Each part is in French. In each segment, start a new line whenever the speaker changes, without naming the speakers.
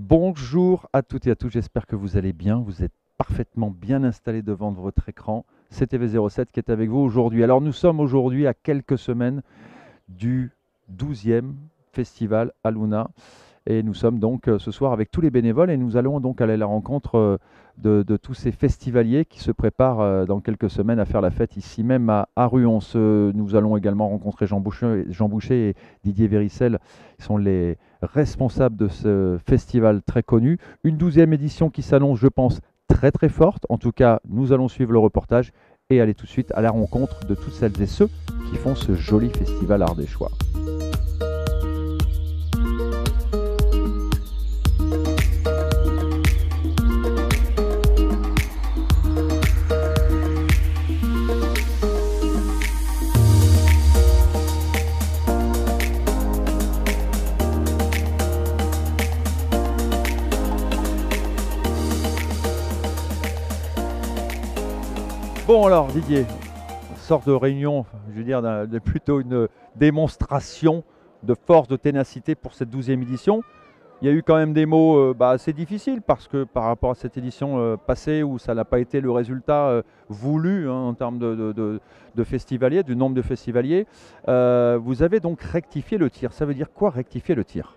Bonjour à toutes et à tous, j'espère que vous allez bien. Vous êtes parfaitement bien installés devant votre écran. C'est TV07 qui est avec vous aujourd'hui. Alors nous sommes aujourd'hui à quelques semaines du 12e festival Aluna. Et nous sommes donc ce soir avec tous les bénévoles et nous allons donc aller à la rencontre de tous ces festivaliers qui se préparent dans quelques semaines à faire la fête ici même à Ruons. Nous allons également rencontrer Jean Boucher et Didier Véricel. Ils sont les responsables de ce festival très connu. Une 12e édition qui s'annonce, je pense, très très forte. En tout cas, nous allons suivre le reportage et aller tout de suite à la rencontre de toutes celles et ceux qui font ce joli festival ardéchois. Bon alors Didier, sorte de réunion, je veux dire, de plutôt une démonstration de force, de ténacité pour cette 12e édition. Il y a eu quand même des mots assez difficiles parce que par rapport à cette édition passée où ça n'a pas été le résultat voulu en termes de festivaliers, du nombre de festivaliers, vous avez donc rectifié le tir. Ça veut dire quoi rectifier le tir?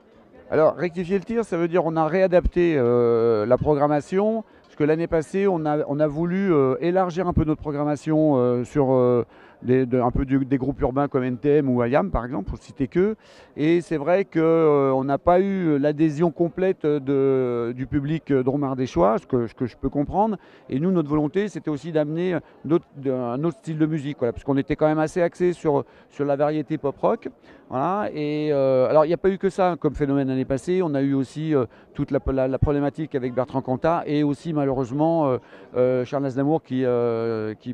Alors, rectifier le tir, ça veut dire on a réadapté la programmation, parce que l'année passée, on a voulu élargir un peu notre programmation sur des groupes urbains comme NTM ou IAM, par exemple, pour citer que. Et c'est vrai qu'on n'a pas eu l'adhésion complète du public drôme-ardéchois, ce que je peux comprendre. Et nous, notre volonté, c'était aussi d'amener un autre style de musique, voilà, parce qu'on était quand même assez axé sur la variété pop-rock. Voilà. Et alors, il n'y a pas eu que ça comme phénomène l'année passée. On a eu aussi toute la problématique avec Bertrand Cantat et aussi malheureusement Charles Aznavour qui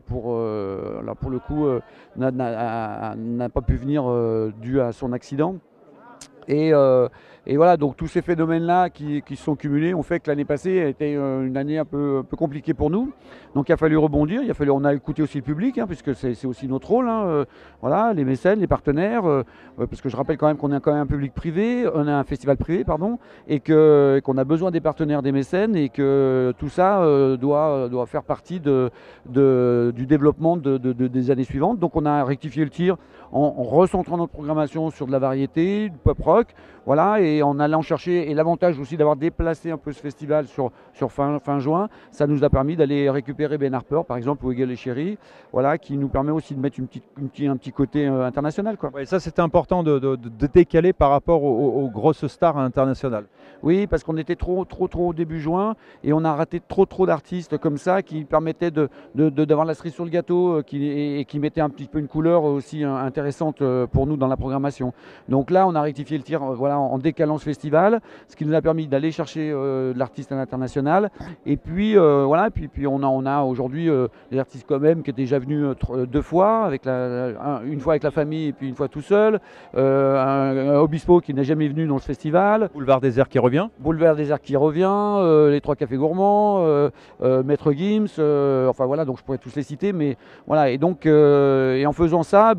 pour le coup n'a pas pu venir dû à son accident. Et voilà, donc tous ces phénomènes-là qui se sont cumulés ont fait que l'année passée a été une année un peu compliquée pour nous. Donc il a fallu rebondir, on a écouté aussi le public, puisque c'est aussi notre rôle. Voilà, les mécènes, les partenaires, parce que je rappelle quand même qu'on est quand même un public privé, on a un festival privé, pardon, et qu'on a besoin des partenaires, des mécènes, et que tout ça doit faire partie du développement des années suivantes. Donc on a rectifié le tir en recentrant notre programmation sur de la variété, du pop rock, voilà, et en allant chercher, et l'avantage aussi d'avoir déplacé un peu ce festival sur fin juin, ça nous a permis d'aller récupérer Ben Harper, par exemple, ou Eagle et Chéri, voilà, qui nous permet aussi de mettre un petit côté international, quoi.
Ouais, ça c'était important de décaler par rapport aux grosses stars internationales.
Oui, parce qu'on était trop au début juin et on a raté trop d'artistes comme ça qui permettaient d'avoir la cerise sur le gâteau et qui mettaient un petit peu une couleur aussi intéressante pour nous dans la programmation. Donc là, on a rectifié le tir voilà, en décalant ce festival, ce qui nous a permis d'aller chercher de l'artiste à l'international. Et puis voilà, puis on a aujourd'hui des artistes quand même qui étaient déjà venus 2 fois, une fois avec la famille et puis une fois tout seul. Un Obispo qui n'est jamais venu dans ce festival.
Boulevard Désert qui revient.
Boulevard Désert qui revient, les 3 cafés gourmands, Maître Gims, enfin voilà, donc je pourrais tous les citer, mais voilà, et donc et en faisant ça,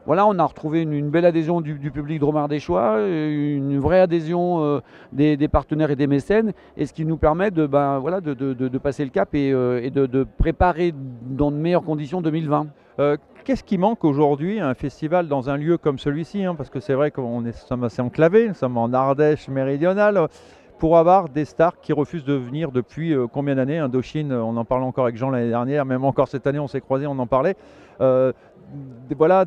voilà, on a retrouvé une belle adhésion du public drôme-ardéchois, une vraie adhésion des partenaires et des mécènes, et ce qui nous permet voilà, de passer le cap et de préparer dans de meilleures conditions 2020.
Qu'est-ce qui manque aujourd'hui à un festival dans un lieu comme celui-ci, parce que c'est vrai qu'on sommes assez enclavés, nous sommes en Ardèche méridionale, pour avoir des stars qui refusent de venir depuis combien d'années? Indochine, on en parlait encore avec Jean l'année dernière, même encore cette année on s'est croisés, on en parlait. Voilà,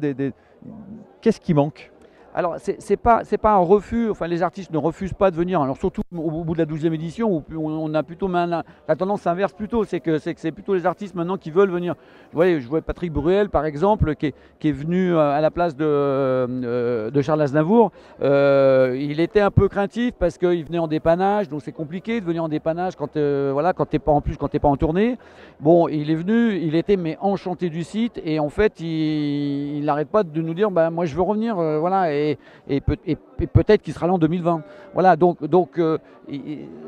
qu'est-ce qui manque?
Alors, c'est pas un refus, enfin les artistes ne refusent pas de venir, alors surtout au bout de la 12e édition, où on a plutôt la tendance inverse plutôt, c'est que c'est plutôt les artistes maintenant qui veulent venir. Je vois Patrick Bruel par exemple, qui est venu à la place de Charles Aznavour. Il était un peu craintif parce qu'il venait en dépannage, donc c'est compliqué de venir en dépannage quand t'es pas en tournée. Bon, il est venu, il était mais enchanté du site, et en fait il n'arrête pas de nous dire moi je veux revenir, voilà. Et peut-être qu'il sera là en 2020. Voilà, donc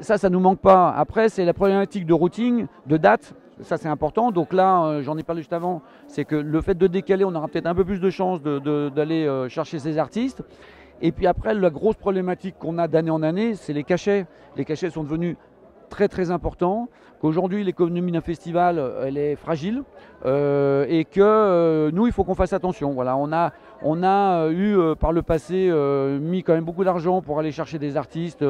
ça nous manque pas. Après, c'est la problématique de routing, de date. Ça, c'est important. Donc là, j'en ai parlé juste avant, c'est que le fait de décaler, on aura peut-être un peu plus de chances d'aller chercher ces artistes. Et puis après, la grosse problématique qu'on a d'année en année, c'est les cachets. Les cachets sont devenus très très importants, qu'aujourd'hui l'économie d'un festival elle est fragile et que nous il faut qu'on fasse attention. Voilà, on a eu par le passé mis quand même beaucoup d'argent pour aller chercher des artistes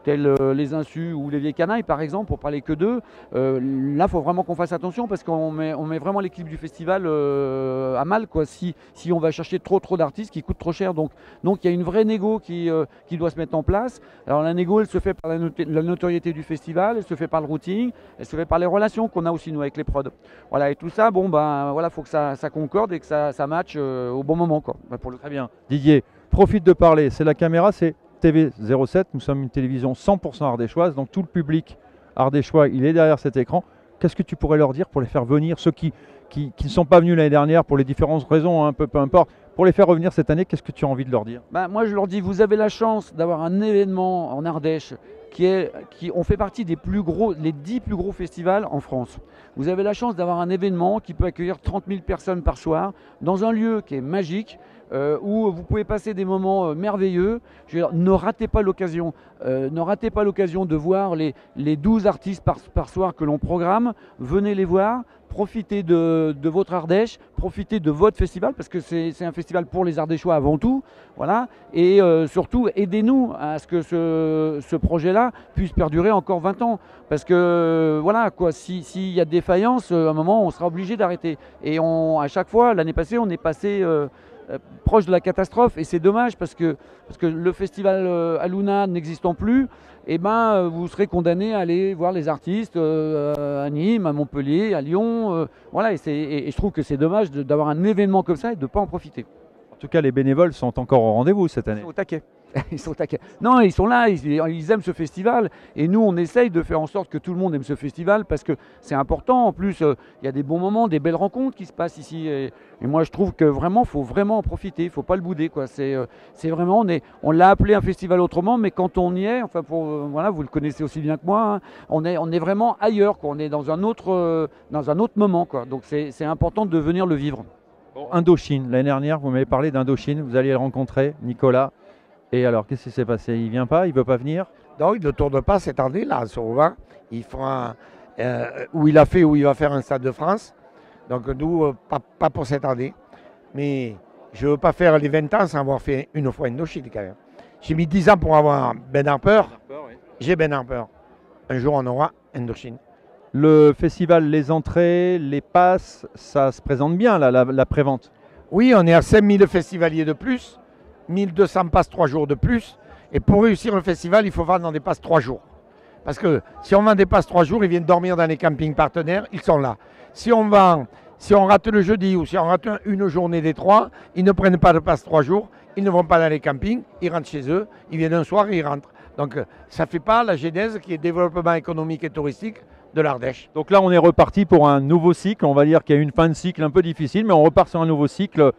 tels les Insus ou les Vieilles Canailles par exemple, pour parler que d'eux. Là il faut vraiment qu'on fasse attention parce qu'on met vraiment l'équipe du festival à mal quoi, si on va chercher trop d'artistes qui coûtent trop cher. Donc il y a une vraie négo qui doit se mettre en place. Alors la négo elle se fait par la notoriété du festival, elle se fait par le routing, elle se fait par les relations qu'on a aussi nous avec les prods. Voilà, et tout ça, bon ben voilà, faut que ça concorde et que ça matche au bon moment quoi.
Très bien. Didier, profite de parler. C'est la caméra, c'est TV07. Nous sommes une télévision 100% ardéchoise, donc tout le public ardéchois, il est derrière cet écran. Qu'est-ce que tu pourrais leur dire pour les faire venir, ceux qui ne sont pas venus l'année dernière pour les différentes raisons, peu importe, pour les faire revenir cette année, qu'est-ce que tu as envie de leur dire?
Moi je leur dis, vous avez la chance d'avoir un événement en Ardèche on fait partie des les 10 plus gros festivals en France. Vous avez la chance d'avoir un événement qui peut accueillir 30 000 personnes par soir, dans un lieu qui est magique, où vous pouvez passer des moments merveilleux. Je veux dire, ne ratez pas l'occasion. Ne ratez pas l'occasion de voir les 12 artistes par soir que l'on programme. Venez les voir. Profitez de votre Ardèche, profitez de votre festival, parce que c'est un festival pour les Ardéchois avant tout. Voilà. Et surtout, aidez-nous à ce que ce projet-là puisse perdurer encore 20 ans. Parce que, voilà, quoi, s'il y a défaillance, à un moment, on sera obligé d'arrêter. Et à chaque fois, l'année passée, on est passé proche de la catastrophe. Et c'est dommage, parce que le festival Aluna n'existant plus, eh ben, vous serez condamné à aller voir les artistes à Nîmes, à Montpellier, à Lyon. Voilà, et je trouve que c'est dommage d'avoir un événement comme ça et de ne pas en profiter.
En tout cas, les bénévoles sont encore au rendez-vous cette année.
Ils sont au taquet. Ils sont au taquet. Non, ils sont là, ils aiment ce festival. Et nous, on essaye de faire en sorte que tout le monde aime ce festival parce que c'est important. En plus, il y a des bons moments, des belles rencontres qui se passent ici. Et moi, je trouve que vraiment, il faut vraiment en profiter. Il ne faut pas le bouder, quoi. C'est vraiment, on l'a appelé un festival autrement, mais quand on y est, enfin, voilà, vous le connaissez aussi bien que moi, hein, on est vraiment ailleurs, quoi. On est dans un autre moment, quoi. Donc, c'est important de venir le vivre.
Bon, Indochine, l'année dernière, vous m'avez parlé d'Indochine. Vous alliez le rencontrer, Nicolas. Et alors, qu'est-ce qui s'est passé? Il vient pas? Il veut pas venir?
Non, il ne tourne pas cette année, là, à Saint-Aubin. Il fera où il va faire un Stade de France. Donc nous, pas pour cette année. Mais je ne veux pas faire les 20 ans sans avoir fait une fois Indochine quand même. J'ai mis 10 ans pour avoir Ben Harper. J'ai Ben Harper. Un jour, on aura Indochine.
Le festival, les entrées, les passes, ça se présente bien, là, la prévente?
Oui, on est à 5000 festivaliers de plus. 1200 passes 3 jours de plus. Et pour réussir le festival, il faut vendre des passes 3 jours. Parce que si on vend des passes 3 jours, ils viennent dormir dans les campings partenaires, ils sont là. Si on rate le jeudi ou si on rate une journée des 3, ils ne prennent pas de passe 3 jours, ils ne vont pas dans les campings, ils rentrent chez eux, ils viennent un soir et ils rentrent. Donc ça ne fait pas la genèse qui est développement économique et touristique de l'Ardèche.
Donc là, on est reparti pour un nouveau cycle. On va dire qu'il y a eu une fin de cycle un peu difficile, mais on repart sur un nouveau cycle.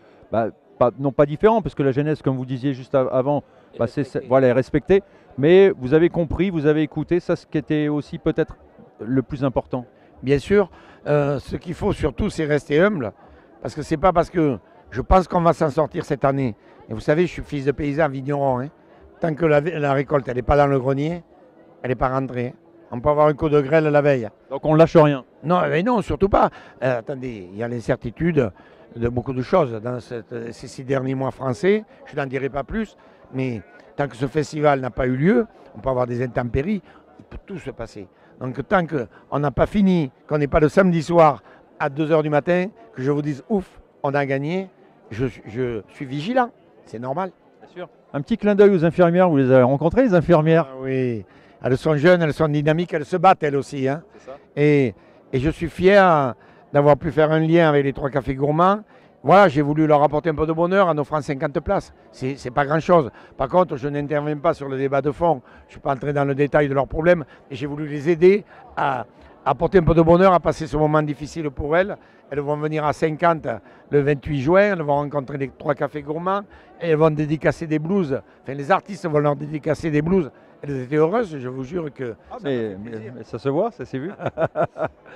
Non pas différent, parce que la genèse, comme vous disiez juste avant, est respectée. Mais vous avez compris, vous avez écouté, ça ce qui était aussi peut-être le plus important.
Bien sûr, ce qu'il faut surtout, c'est rester humble. Parce que c'est pas parce que je pense qu'on va s'en sortir cette année. Et vous savez, je suis fils de paysan vigneron. Hein. Tant que la récolte, elle n'est pas dans le grenier, elle n'est pas rentrée. On peut avoir un coup de grêle la veille.
Donc on ne lâche rien.
Non, mais non, surtout pas. Attendez, il y a l'incertitude de beaucoup de choses dans ces 6 derniers mois français. Je n'en dirai pas plus, mais tant que ce festival n'a pas eu lieu, on peut avoir des intempéries, il peut tout se passer. Donc tant qu'on n'a pas fini, qu'on n'est pas le samedi soir à 2 h du matin, que je vous dise ouf, on a gagné, je suis vigilant, c'est normal.
Bien sûr. Un petit clin d'œil aux infirmières, vous les avez rencontrées les infirmières?
Oui, elles sont jeunes, elles sont dynamiques, elles se battent elles aussi. Hein.
C'est ça.
Et je suis fier d'avoir pu faire un lien avec les 3 cafés gourmands. Voilà, j'ai voulu leur apporter un peu de bonheur en offrant 50 places. C'est pas grand-chose. Par contre, je n'interviens pas sur le débat de fond. Je ne suis pas entré dans le détail de leurs problèmes. Et j'ai voulu les aider à apporter un peu de bonheur, à passer ce moment difficile pour elles. Elles vont venir à 50 le 28 juin. Elles vont rencontrer les 3 cafés gourmands. Et elles vont dédicacer des blouses. Enfin, les artistes vont leur dédicacer des blouses. Elles étaient heureuses, je vous jure que...
mais ça se voit, ça s'est vu.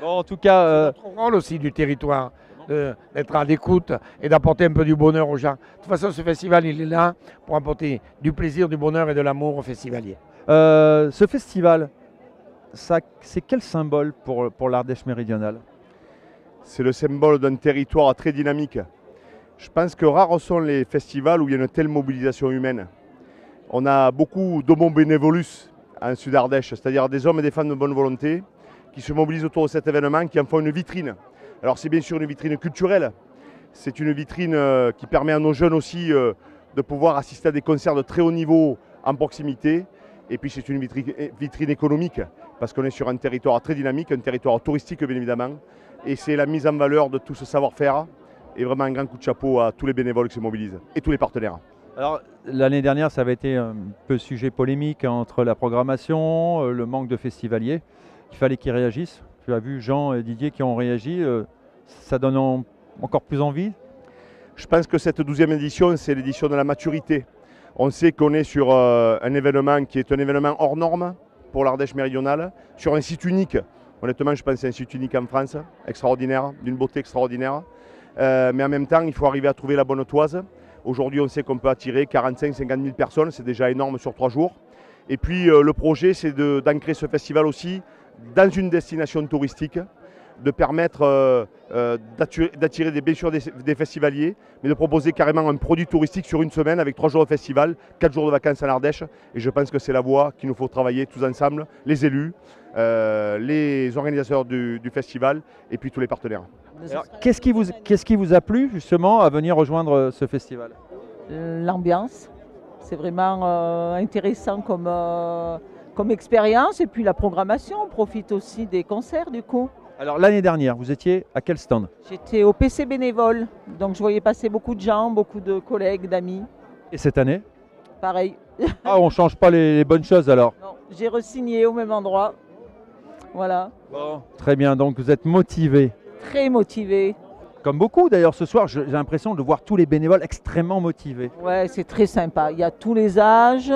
Bon, en tout cas...
C'est notre rôle aussi du territoire. d'être à l'écoute et d'apporter un peu du bonheur aux gens. De toute façon, ce festival, il est là pour apporter du plaisir, du bonheur et de l'amour aux festivaliers.
Ce festival, c'est quel symbole pour l'Ardèche méridionale?
C'est le symbole d'un territoire très dynamique. Je pense que rares sont les festivals où il y a une telle mobilisation humaine. On a beaucoup d'homo bénévolus en Sud-Ardèche, c'est-à-dire des hommes et des femmes de bonne volonté qui se mobilisent autour de cet événement, qui en font une vitrine. Alors c'est bien sûr une vitrine culturelle, c'est une vitrine qui permet à nos jeunes aussi de pouvoir assister à des concerts de très haut niveau en proximité. Et puis c'est une vitrine économique, parce qu'on est sur un territoire très dynamique, un territoire touristique bien évidemment. Et c'est la mise en valeur de tout ce savoir-faire. Et vraiment un grand coup de chapeau à tous les bénévoles qui se mobilisent et tous les partenaires.
Alors l'année dernière, ça avait été un peu sujet polémique entre la programmation, le manque de festivaliers. Il fallait qu'ils réagissent. Tu as vu Jean et Didier qui ont réagi. Ça donne encore plus envie.
Je pense que cette 12e édition, c'est l'édition de la maturité. On sait qu'on est sur un événement qui est un événement hors norme pour l'Ardèche méridionale, sur un site unique. Honnêtement, je pense que c'est un site unique en France, extraordinaire, d'une beauté extraordinaire. Mais en même temps, il faut arriver à trouver la bonne toise. Aujourd'hui, on sait qu'on peut attirer 45-50 000 personnes, c'est déjà énorme sur 3 jours. Et puis le projet, c'est d'ancrer ce festival aussi dans une destination touristique, de permettre d'attirer bien sûr des festivaliers, mais de proposer carrément un produit touristique sur une semaine avec 3 jours de festival, 4 jours de vacances en Ardèche. Et je pense que c'est la voie qu'il nous faut travailler tous ensemble, les élus, les organisateurs du festival et puis tous les partenaires.
Alors, qu'est-ce qui vous a plu justement à venir rejoindre ce festival?
L'ambiance, c'est vraiment intéressant comme expérience, et puis la programmation, on profite aussi des concerts du coup.
Alors l'année dernière, vous étiez à quel stand?
J'étais au PC bénévole, donc je voyais passer beaucoup de gens, beaucoup de collègues, d'amis.
Et cette année?
Pareil.
Ah, on ne change pas les bonnes choses alors?
Non, j'ai re-signé au même endroit. Voilà.
Bon. Très bien, donc vous êtes motivé.
Très motivé.
Comme beaucoup d'ailleurs ce soir, j'ai l'impression de voir tous les bénévoles extrêmement motivés.
Ouais, c'est très sympa. Il y a tous les âges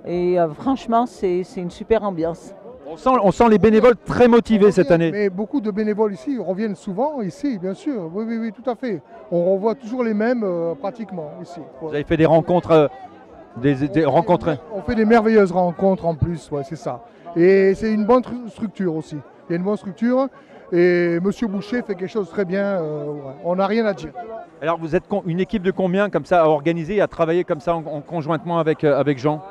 et franchement, c'est une super ambiance.
On sent les bénévoles très motivés cette année.
Mais beaucoup de bénévoles ici reviennent souvent ici, bien sûr. Oui, oui, oui, tout à fait. On revoit toujours les mêmes pratiquement ici.
Vous avez fait des rencontres, des rencontres.
On fait des merveilleuses rencontres en plus, ouais, c'est ça. Et c'est une bonne structure aussi. Il y a une bonne structure et M. Boucher fait quelque chose de très bien. Ouais. On n'a rien à dire.
Alors vous êtes une équipe de combien comme ça à organiser et à travailler comme ça en conjointement avec Jean?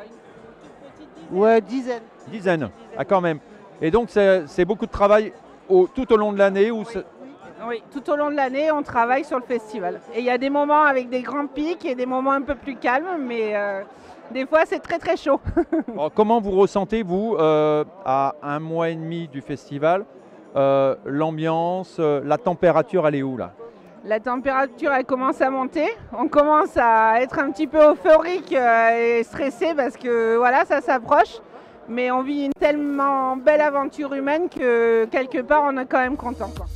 Ouais, dizaine.
Dizaine, ah, quand même. Et donc c'est beaucoup de travail tout au long de l'année
Oui, tout au long de l'année, on travaille sur le festival. Et il y a des moments avec des grands pics et des moments un peu plus calmes, mais des fois c'est très très chaud.
Alors, comment vous ressentez, vous, à 1 mois et demi du festival, l'ambiance, la température, elle est où là?
La température, elle commence à monter. On commence à être un petit peu euphorique et stressé parce que voilà, ça s'approche. Mais on vit une tellement belle aventure humaine que quelque part, on est quand même content, quoi.